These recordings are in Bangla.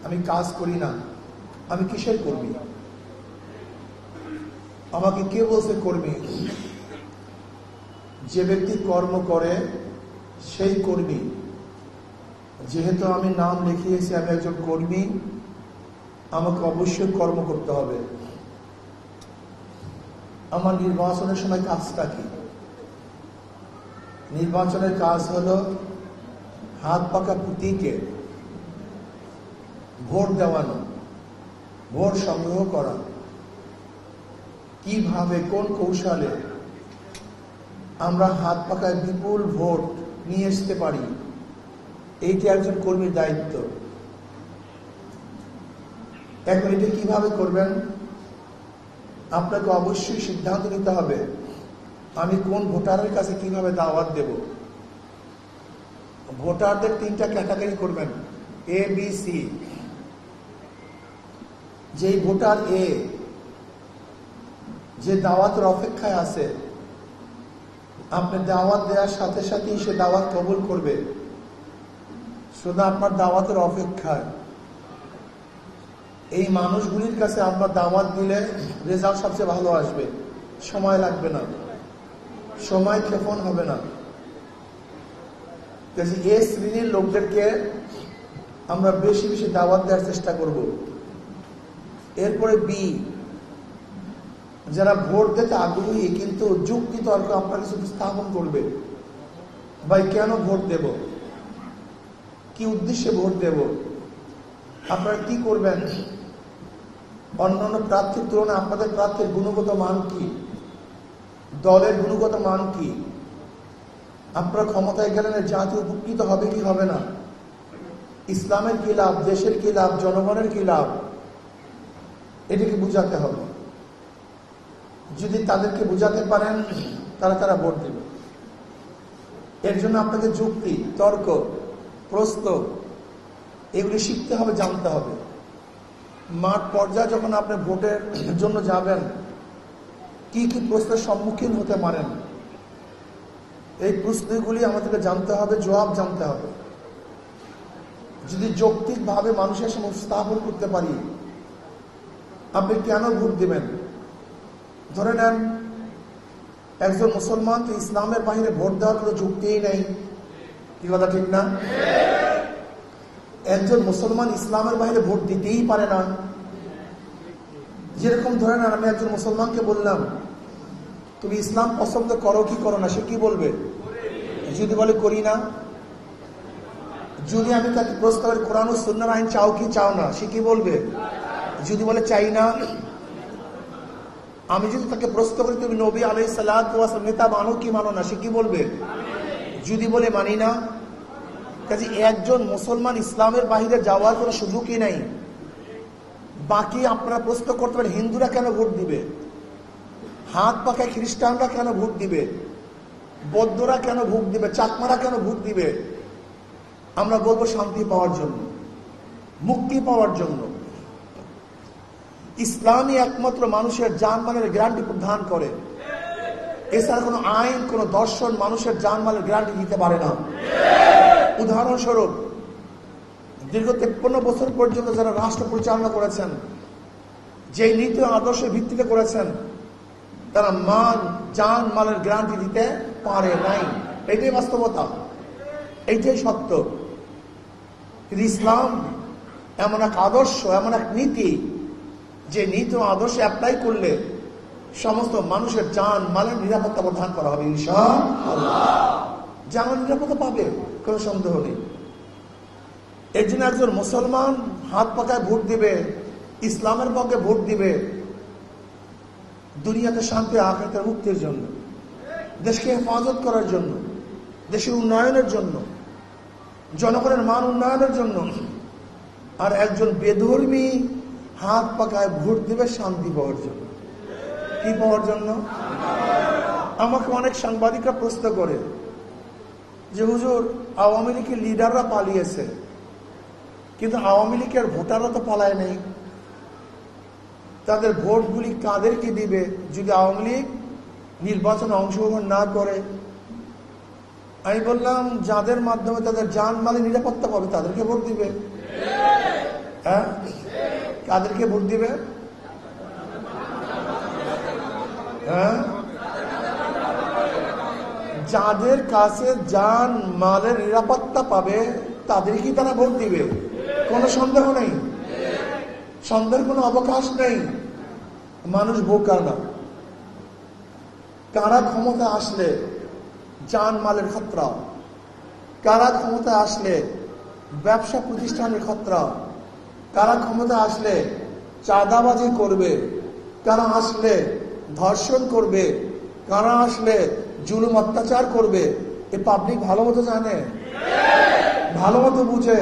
আমি কাজ করি না, আমি কিসের কর্মী? আমাকে কে বলছে কর্মী? যে ব্যক্তি কর্ম করে সেই কর্মী। যেহেতু আমি নাম লিখিয়েছি আমি একজন কর্মী, আমাকে অবশ্যই কর্ম করতে হবে। আমার নির্বাচনের সময় কাজটা কি? নির্বাচনের কাজ হলো হাত পাকা পুঁতিকে ভোট দেওয়ানো, ভোট সংগ্রহ করা। কিভাবে, কোন কৌশলে আমরা হাত পাকায় বিপুল ভোট নিয়ে আসতে পারি, এইটি একজন কর্মীর দায়িত্ব। এখন এটা কিভাবে করবেন? আপনাকে অবশ্যই সিদ্ধান্ত নিতে হবে আমি কোন ভোটারের কাছে কিভাবে দাওয়াত দেব। ভোটারদের 3টা ক্যাটাগরি করবেন, এ বি সি। যেই ভোটার এ, যে দাওয়াতের অপেক্ষায় আছে, আপনি দাওয়াত দেওয়ার সাথে সাথেই সে দাওয়াত কবুল করবে, শুধু আপনার দাওয়াতের অপেক্ষায়। এই মানুষগুলির কাছে আপনার দাওয়াত দিলে রেজাল্ট সবচেয়ে ভালো আসবে, সময় লাগবে না, সময় ক্ষেপণ হবে না। এই শ্রেণীর লোকদেরকে আমরা বেশি বেশি দাওয়াত দেওয়ার চেষ্টা করব। এরপরে বি, যারা ভোট দিতে আগ্রহী কিন্তু যুক্তি তর্ক আপনার কিছু স্থাপন করবে। ভাই কেন ভোট দেব, কি উদ্দেশ্যে ভোট দেব, আপনারা কি করবেন, অন্যান্য প্রার্থীর তুলনায় আপনাদের প্রার্থীর গুণগত মান কি, দলের গুণগত মান কি, আপনারা ক্ষমতায় গেলেন জাতি উপকৃত হবে কি হবে না, ইসলামের কি লাভ, দেশের কি লাভ, জনগণের কি লাভ, এটাকে বুঝাতে হবে। যদি তাদেরকে বুঝাতে পারেন তারা ভোট দেবে। এর জন্য আপনাকে যুক্তি, তর্ক, প্রশ্ন এগুলি শিখতে হবে, জানতে হবে। মাঠ পর্যায়ে যখন আপনি ভোটের জন্য যাবেন, কি কি প্রশ্নের সম্মুখীন হতে পারেন, এই প্রশ্নগুলি আমাদেরকে জানতে হবে, জবাব জানতে হবে। যদি যৌক্তিকভাবে মানুষের সামনে উপস্থাপন করতে পারি আপনি কেন ভোট দিবেন। ধরে নেন একজন মুসলমান তো ইসলামের বাহিরে ভোট দেওয়ার কোনো যুক্তিই নেই, কি কথা ঠিক না? একজন মুসলমান ইসলামের বাইরে ভোট দিতেই পারে না। যেরকম ধরে নেন আমি একজন মুসলমানকে বললাম তুমি ইসলাম পছন্দ করো কি করো না, সে কি বলবে? যদি বলে করি না। যদি আমি তাকে প্রশ্ন করি কোরআন ও সুন্নাহর আইন চাও কি চাও না, সে কি বলবে? যদি বলে চাই না। আমি যদি তাকে প্রশ্ন করি তুমি নবী আলাইহিস সালাতু ওয়াস সালাম নেতা মানো কি মানো না, সে কি বলবে? যদি বলে মানি না। কাজে একজন মুসলমান ইসলামের বাহিরে যাওয়ার কোনো সুযোগই নাই। বাকি আপনারা প্রশ্ন করতে পারেন হিন্দুরা কেন ভোট দিবে, হাত পাকায় খ্রিস্টানরা কেন ভোট দিবে, বৌদ্ধরা কেন ভোট দিবে, চাকমারা কেন ভোট দিবে। আমরা বলবো শান্তি পাওয়ার জন্য, মুক্তি পাওয়ার জন্য। ইসলামই একমাত্র মানুষের জানমালের গ্যারান্টি প্রদান করে। এছাড়া কোনো আইন, কোনো দর্শন মানুষের জানমালের গ্যারান্টি দিতে পারে না। উদাহরণস্বরূপ দীর্ঘ 53 বছর পর্যন্ত যারা রাষ্ট্র পরিচালনা করেছেন, যেই নীতি আদর্শের ভিত্তিতে করেছেন, তারা জান মালের গ্যারান্টি দিতে পারে নাই। এটাই বাস্তবতা, এইটাই সত্য। কিন্তু ইসলাম এমন এক আদর্শ, এমন এক নীতি, যে নীতি আদর্শ অ্যাপ্লাই করলে সমস্ত মানুষের জান মালের নিরাপত্তা প্রদান করা হবে ইনশাআল্লাহ। জান নিরাপত্তা পাবে, কোনো সন্দেহ নেই। এর জন্য একজন মুসলমান হাত পাকায় ভোট দিবে, ইসলামের পক্ষে ভোট দিবে, দুনিয়াতে শান্তি, আখিরাতের মুক্তির জন্য, দেশকে হেফাজত করার জন্য, দেশের উন্নয়নের জন্য, জনগণের মান উন্নয়নের জন্য। আর একজন বেধর্মী হাত পাকায় ভোট দিবে শান্তি পাওয়ার জন্য। কি পাওয়ার জন্য? আমাকে অনেক সাংবাদিকরা প্রশ্ন করে যে হুজুর আওয়ামী লীগের লিডাররা পালিয়েছে, কিন্তু আওয়ামী লীগের ভোটাররা তো পালায় নেই, তাদের ভোটগুলি কাদেরকে দিবে যদি আওয়ামী লীগ নির্বাচনে অংশগ্রহণ না করে? আমি বললাম যাদের মাধ্যমে তাদের জান মালের নিরাপত্তা পাবে তাদেরকে ভোট দিবে। হ্যাঁ, কাদেরকে ভোট দিবে? হ্যাঁ, যাদের কাছে জান মালের নিরাপত্তা পাবে তাদেরকে তারা ভোট দিবে, কোনো সন্দেহ নেই, সন্দেহের কোনো অবকাশ নেই। মানুষ বোকা না। কারা ক্ষমতা আসলে জান মালের খতরা, কারা ক্ষমতা আসলে ব্যবসা প্রতিষ্ঠানের খতরা, কারা ক্ষমতা আসলে চাঁদাবাজি করবে, কারা আসলে ধর্ষণ করবে, কারা আসলে জুলুম অত্যাচার করবে, এ পাবলিক ভালো মতো জানে, ভালো মতো বুঝে।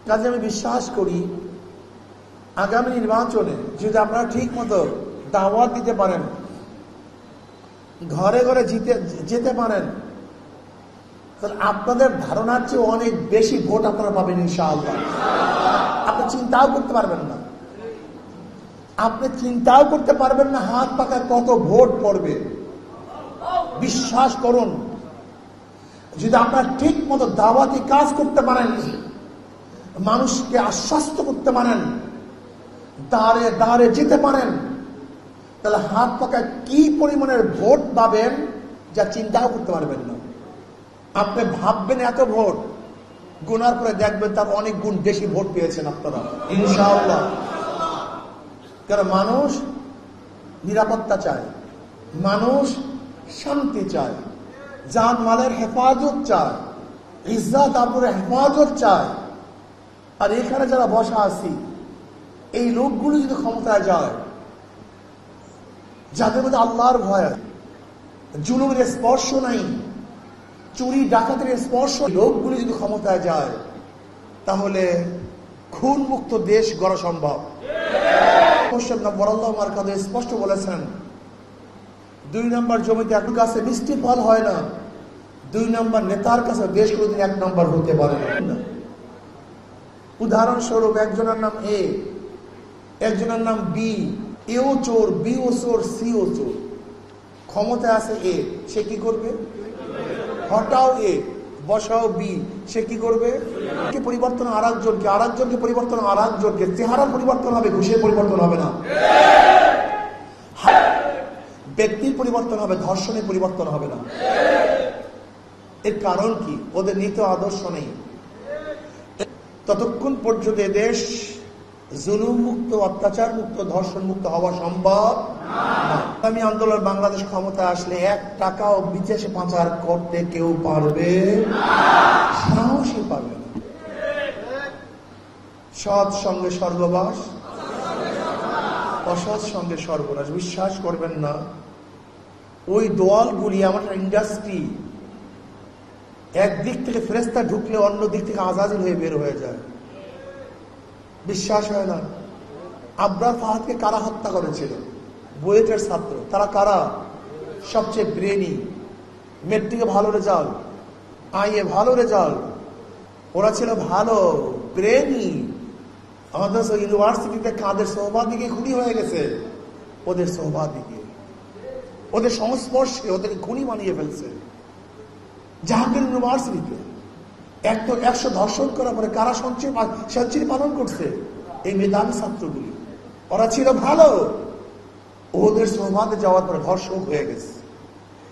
কাজে আমি বিশ্বাস করি আগামী নির্বাচনে যদি আপনারা ঠিক মতো দাওয়াত দিতে পারেন, ঘরে ঘরে যেতে পারেন, তাহলে আপনাদের ধারণার চেয়ে অনেক বেশি ভোট আপনারা পাবেন ইনশাআল্লাহ। আপনি চিন্তাও করতে পারবেন না, আপনি চিন্তাও করতে পারবেন না হাত পাকায় কত ভোট পড়বে। বিশ্বাস করুন, যদি আপনারা ঠিক মতো দাওয়াতি কাজ করতে পারেন, মানুষকে আশ্বস্ত করতে পারেন, দাঁড়ে দাঁড়ে যেতে পারেন, তাহলে হাত পাকায় কি পরিমাণের ভোট পাবেন যা চিন্তাও করতে পারবেন না। আপনি ভাববেন এত ভোট, গুনার পরে দেখবেন তার অনেক গুণ বেশি ভোট পেয়েছেন আপনারা ইনশাআল্লাহ। কারণ মানুষ নিরাপত্তা চায়, মানুষ শান্তি চায়, জান মালের হেফাজত চায়, ইজ্জত আবরুর হেফাজত চায়। আর এখানে যারা বসা আছি, এই লোকগুলো যদি ক্ষমতায় যায়, যাদের মধ্যে আল্লাহর ভয়, জুলুমের স্পর্শ নাই, চুরি ডাকাতের স্পর্শ, লোকগুলি যদি ক্ষমতায় যায়, তাহলে খুন মুক্ত দেশ গড়া সম্ভব। স্পষ্ট বলেছেন, 2 নম্বর জমিতে এক কাছে মিষ্টি ফল হয় না, 2 নম্বর নেতার কাছে দেশ কোনদিন 1 নম্বর হতে পারে না। উদাহরণস্বরূপ, একজনের নাম এ, একজনের নাম বি, এও চোর, বিও চোর, সিও চোর। ক্ষমতায় আছে এ, সে কি করবে? হটাও এ, বসাও বি, সে কি করবে? পরিবর্তন আরেকজনকে, আরেকজনকে পরিবর্তন আরেকজনকে, চেহারার পরিবর্তন হবে, ঘুষের পরিবর্তন হবে না। ব্যক্তির পরিবর্তন হবে, ধর্ষণের পরিবর্তন হবে না। এর কারণ কি? ওদের নীতি আদর্শ নেই। ততক্ষণ পর্যন্ত দেশ জুলুম মুক্ত, অত্যাচার মুক্ত, ধর্ষণ মুক্ত হওয়া সম্ভব না। আমি আন্দোলন বাংলাদেশ ক্ষমতা আসলে 1 টাকাও বিদেশে পাচার করতে কেউ পারবে সাহসই পারবে না। সৎ সঙ্গে স্বর্গবাস, অসৎ সঙ্গে সর্বনাশ। বিশ্বাস করবেন না, ওই দোয়ালগুলি আমার ইন্ডাস্ট্রি, একদিক থেকে ফেরেশতা ঢুকলে অন্য দিক থেকে আজাজিল হয়ে বের হয়ে যায়। বিশ্বাস হয় না? আবরার ফাহাদকে কারা হত্যা করেছিল? বুয়েটের ছাত্র। তারা কারা? সবচেয়ে ব্রেনি, মেট্রিকে ভালো রেজাল্ট, আইএ ভালো রেজাল্ট, ওরা ছিল ভালো ব্রেনি। আমাদের ইউনিভার্সিটিতে কাদের সহবাদিকে খুনি হয়ে গেছে, ওদের সহবাদিকে, ওদের সংস্পর্শে ওদের খুনি বানিয়ে ফেলছে জাহাঙ্গীর ইউনিভার্সিটিতে। 100 ধর্ষণ করার পরে কারা সঞ্চয় পালন করছে? এই মেধাবী ছাত্রগুলি। ওরা ছিল ভালো, ওদের সহবাদে যাওয়ার পরে ধর্ষক হয়ে গেছে।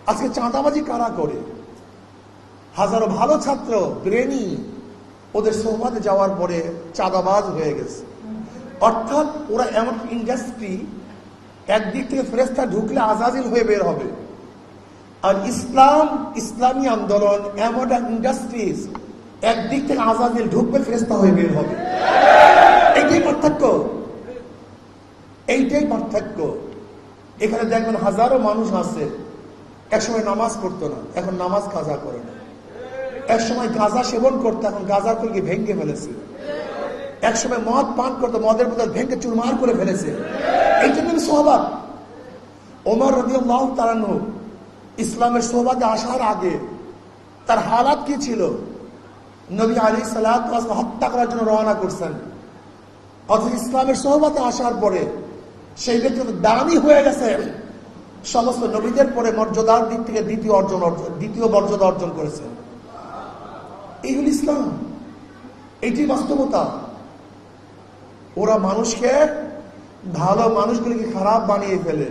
আজকে চাঁদাবাজি কারা করে? হাজারো ভালো ছাত্র ব্রেনি, ওদের সহবাদে যাওয়ার পরে চাঁদাবাজ হয়ে গেছে। অর্থাৎ ওরা এমন ইন্ডাস্ট্রি, একদিক থেকে ফেরেশতা ঢুকলে আজাজিল হয়ে বের হবে। আর ইসলামী আন্দোলন এমন ইন্ডাস্ট্রিজ, একদিক থেকে আজাজিল ঢুকবে, ফেরেশতা হয়ে বের হবে। এইটাই পার্থক্য, এইটাই পার্থক্য। এখানে দেখবেন হাজারো মানুষ আছে, একসময় নামাজ পড়তো না, এখন নামাজ কাজা করে না। একসময় গাঁজা সেবন করতো, এখন গাঁজার কলকে ভেঙে ফেলেছে। একসময় মদ পান করতো, মদের বোতল ভেঙে চুরমার করে ফেলেছে। এই জন্য সোহবাত। ওমর রাদিয়াল্লাহু তাআলা আনহু ইসলামের সোহবাতে আসার আগে তার হালাত কি ছিল? নবী আলাইহিস সালাতু ওয়াস সালাম হত্যা করার জন্য রওনা করছেন। অথচ ইসলামের সোহবাতে আসার পরে সেই ব্যক্তি দামি হয়ে গেছে, সমস্ত নবীদের পরে মর্যাদার দিক থেকে দ্বিতীয় মর্যাদা অর্জন করেছে। এই হল ইসলাম, এইটি বাস্তবতা। ওরা মানুষকে, ভালো মানুষগুলিকে খারাপ বানিয়ে ফেলে।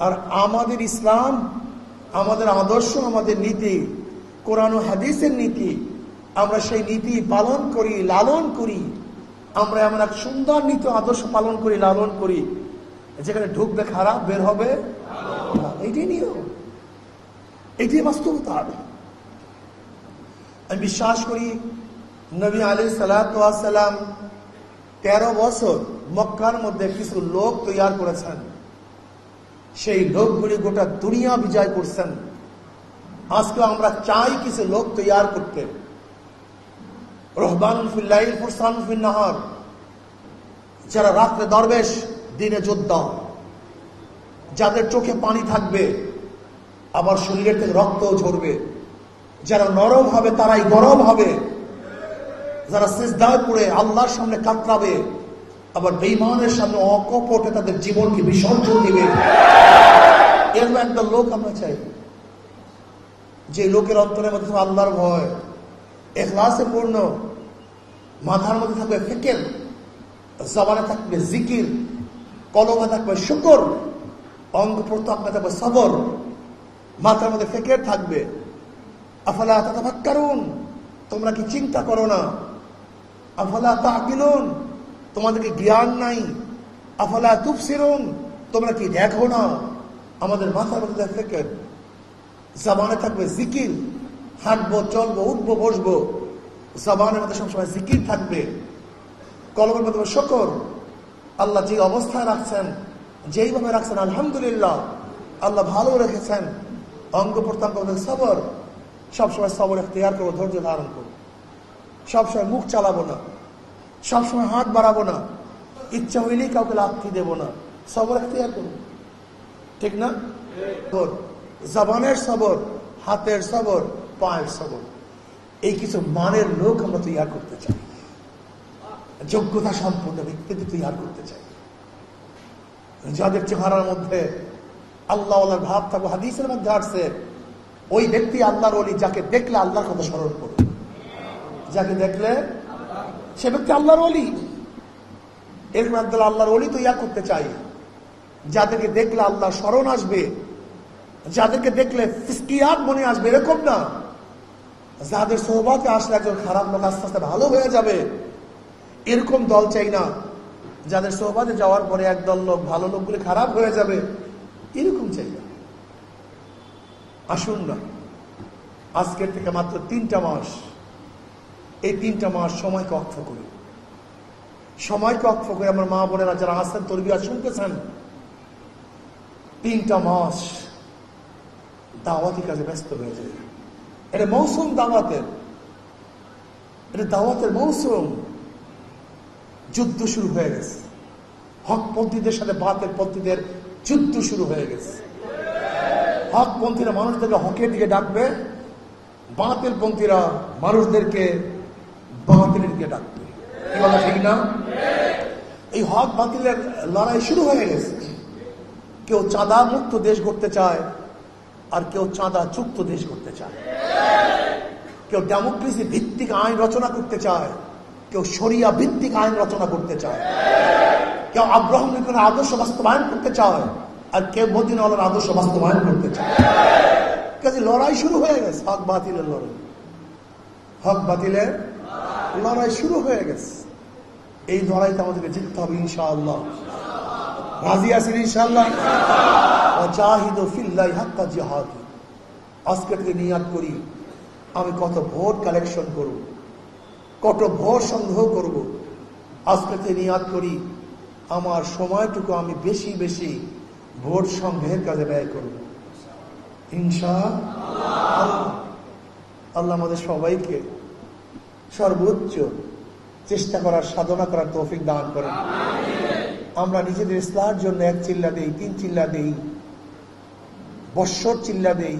আর আমাদের ইসলাম, আমাদের আদর্শ, আমাদের নীতি, কোরআন ও হাদিসের নীতি, আমরা সেই নীতি পালন করি, লালন করি। আমরা এমন এক সুন্দর নীতি আদর্শ পালন করি, লালন করি, যেখানে ঢুকবে খারাপ, বের হবে। এইটাই নিয়ম, এইটাই বাস্তবতা। আমি বিশ্বাস করি নবী আলাইহিস সালাতু ওয়াস সালাম 13 বছর মক্কার মধ্যে কিছু লোক তৈরি করেছেন। সেই লোকগুলি গোটা দুনিয়া বিজয় করছেন। আজকে আমরা চাই কিছু লোক তৈরি করতে। রহবানুন ফিল লাইল ফুরসানুন ফিন নাহার, যারা রাত্রে দরবেশ, দিনে যোদ্ধা, যাদের চোখে পানি থাকবে আবার শরীরের থেকে রক্ত ঝরবে, যারা নরম হবে তারাই গরম হবে, যারা সিজদায় পড়ে আল্লাহর সামনে কাতরাবে, আবার বেঈমানের সামনে অকপটে তাদের জীবনকে বিসর্জন দিবে। এরকম একটা লোক আমরা চাই, যে লোকের অন্তরের মধ্যে আল্লাহর ভয়, ইখলাসে পূর্ণ, মাথার মধ্যে থাকবে ফিকির, জবানে থাকবে জিকির, কলমে থাকবে শুকর, অঙ্গ প্রত্যঙ্গে থাকবে সবর, মাথার মধ্যে ফিকির থাকবে। আফালা তাতাফাক্কারুন, তোমরা কি চিন্তা করো না? আফালা তাকিলুন, তোমাদেরকে জ্ঞান নাই? আফালা তুবসিরুন, তোমরা কি দেখো না? আমাদের মাথার মধ্যে ফিকির, জবানে থাকবে জিকির, হাঁটবো, চলবো, উঠবো, বসবো, জবানের মধ্যে সবসময় জিকির থাকবে, কলমের মধ্যে শুকর, আল্লাহ যে অবস্থায় রাখছেন, যেইভাবে রাখছেন আলহামদুলিল্লাহ, আল্লাহ ভালো রেখেছেন। অঙ্গ প্রত্যঙ্গ সবর, সবসময় সবর এখতিয়ার করবো, ধৈর্য ধারণ করবো, সবসময় মুখ চালাবো না, সবসময় হাত বাড়াবো না, ইচ্ছা হইলেই কাউকে লাথি দেবো না, সবর এখতিয়ার করবো, ঠিক না? জবানের সবর, হাতের সবর, পায়ের সবর, এই কিছু মানের লোক আমরা তৈরি করতে চাই, যোগ্যতা সম্পন্ন ব্যক্তিকে তৈরি করতে চাই, যাদের চেহারার মধ্যে আল্লাহওয়ালার ভাব থাকবে। হাদিসের মধ্যে আসছে, ওই ব্যক্তি আল্লাহর ওলি, যাকে দেখলে আল্লাহর কথা স্মরণ করবে, যাকে দেখলে সে ব্যক্তি আল্লাহর ওলি। এরকম একদল আল্লাহর ওলি তৈরি করতে চাই, যাদেরকে দেখলে আল্লাহ স্মরণ আসবে, যাদেরকে দেখলে ফিসকিয়াত মনে আসবে, এরকম না যাদের সোহবতে আসলে একজন খারাপ লোক আস্তে আস্তে ভালো হয়ে যাবে, এরকম দল চাই না। যাদের সোহবতে যাওয়ার পরে একদল লোক, ভালো লোকগুলি খারাপ হয়ে যাবে, এরকম চাই না। আসুন না, আজকের থেকে মাত্র 3টা মাস, এই 3টা মাস সময়কে অক্ষ করি, সময়কে অক্ষ করে আমার মা বোনেরা যারা আসেন, তরবিয়ত শুনতেছেন, 3টা মাস দাওয়াতি কাজে ব্যস্ত হয়ে যায়। এটা মৌসুম দাওয়াতের, এটা দাওয়াতের মৌসুম। যুদ্ধ শুরু হয়ে গেছে, হকপন্থীদের সাথে বাতিল পন্থীদের যুদ্ধ শুরু হয়ে গেছে। হকপন্থীরা মানুষদেরকে হকের দিকে ডাকবে, বাতিল পন্থীরা মানুষদেরকে বাতিলের দিকে ডাকবে। কি বলা ঠিক না? এই হক বাতিলের লড়াই শুরু হয়ে গেছে। কেউ চাঁদা মুক্ত দেশ গড়তে চায়, আর কেউ চাঁদা যুক্ত দেশ করতে চায়। কেউ ডেমোক্রেসি ভিত্তিক আইন রচনা করতে চায়, কেউ শরিয়া ভিত্তিক আইন রচনা করতে চায়, কেউ আব্রাহাম লিঙ্কনের আদর্শ বাস্তবায়ন করতে চায়, আর কেউ মদিনাওয়ালার আদর্শ বাস্তবায়ন করতে চায়। কাজে লড়াই শুরু হয়ে গেছে, হক বাতিলের লড়াই, হক বাতিলের লড়াই শুরু হয়ে গেছে। এই লড়াইতে আমাদেরকে জিততে হবে ইনশাআল্লাহ। রাজি আছেন ইনশাআল্লাহ? ওয়াজাহিদু ফিল্লাহি হাক্কা জিহাদি। আজকে থেকে নিয়াত করি, আমি কত ভোট কালেকশন করব, কত ভোট সংগ্রহ করব। আজকে থেকে নিয়াত করি, আমার সময়টুকু আমি বেশি বেশি ভোট সংগ্রহের কাজে ব্যয় করব ইনশাআল্লাহ। আল্লাহ আমাদের সবাইকে সর্বোচ্চ চেষ্টা করার, সাধনা করার তৌফিক দান করেন। আমরা নিজেদের ইসলাহের জন্য 1 চিল্লা দেই, 3 চিল্লা দেই, বৎসর চিল্লা দেই,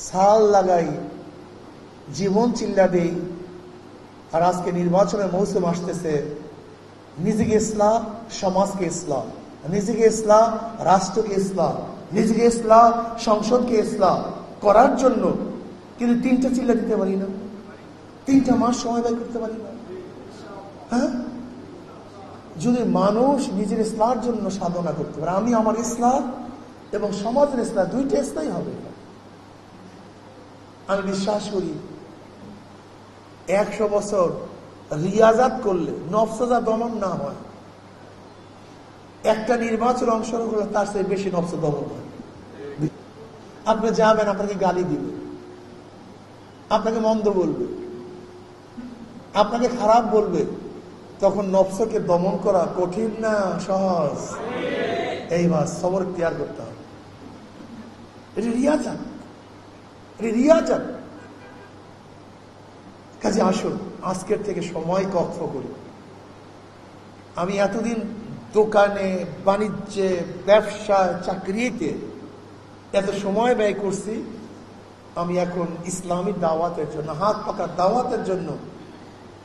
সাল লাগাই, জীবন চিল্লা দেই। আর আজকে নির্বাচনের মৌসুম আসতেছে, নিজেকে ইসলাম, সমাজকে ইসলাম, নিজেকে ইসলাম, রাষ্ট্রকে ইসলাম, নিজেকে ইসলাম, সংসদকে ইসলাম করার জন্য কিন্তু 3টা চিল্লা দিতে পারি না, 3টা মাস সময় ব্যয় করতে পারি না। হ্যাঁ, যদি মানুষ নিজের ইসলামের জন্য সাধনা করতে পারে, আমি আমার ইসলাম এবং সমাজের ইসলাম দুইটা ইসলাই হবে। আমি বিশ্বাস করি 100 বছর রিয়াজাত করলে নফসা দমন না হয়, একটা নির্বাচন অংশগ্রহণ করলে তার চেয়ে বেশি নফস দমন হয়। আপনি যাবেন, আপনাকে গালি দিবে, আপনাকে মন্দ বলবে, আপনাকে খারাপ বলবে, তখন নফসকে দমন করা কঠিন না সহজ? এই বাস সবর ত্যাগ করতে হবে। এটা রিয়াজাত, এটা রিয়াজাত। কাজে আসুন আজকের থেকে সময়কে অক্ষ করি। আমি এতদিন দোকানে, বাণিজ্যে, ব্যবসায়, চাকরিতে এত সময় ব্যয় করছি, আমি এখন ইসলামী দাওয়াতের জন্য, হাত পাকার দাওয়াতের জন্য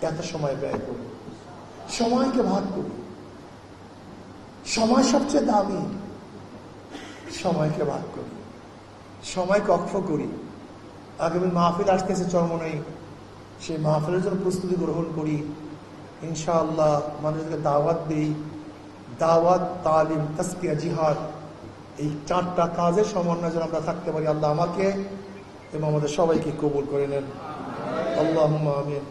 এত সময় ব্যয় করি। সময়কে ভাগ করি। সময় সবচেয়ে দামি, সময়কে ভাগ করি, সময়কে অক্ষ করি। আগামী মাহফিল আসতেছে চরমনাই, সেই মাহফিলের জন্য প্রস্তুতি গ্রহণ করি। ইনশাআল্লাহ মানুষকে দাওয়াত দিই। দাওয়াত, তালিম, তাসকিয়া, জিহাদ, এই 4টা কাজের সমন্বয়ে যেন আমরা থাকতে পারি। আল্লাহ আমাকে এবং আমাদের সবাইকে কবুল করে নেন। আল্লাহুম্মা আমিন।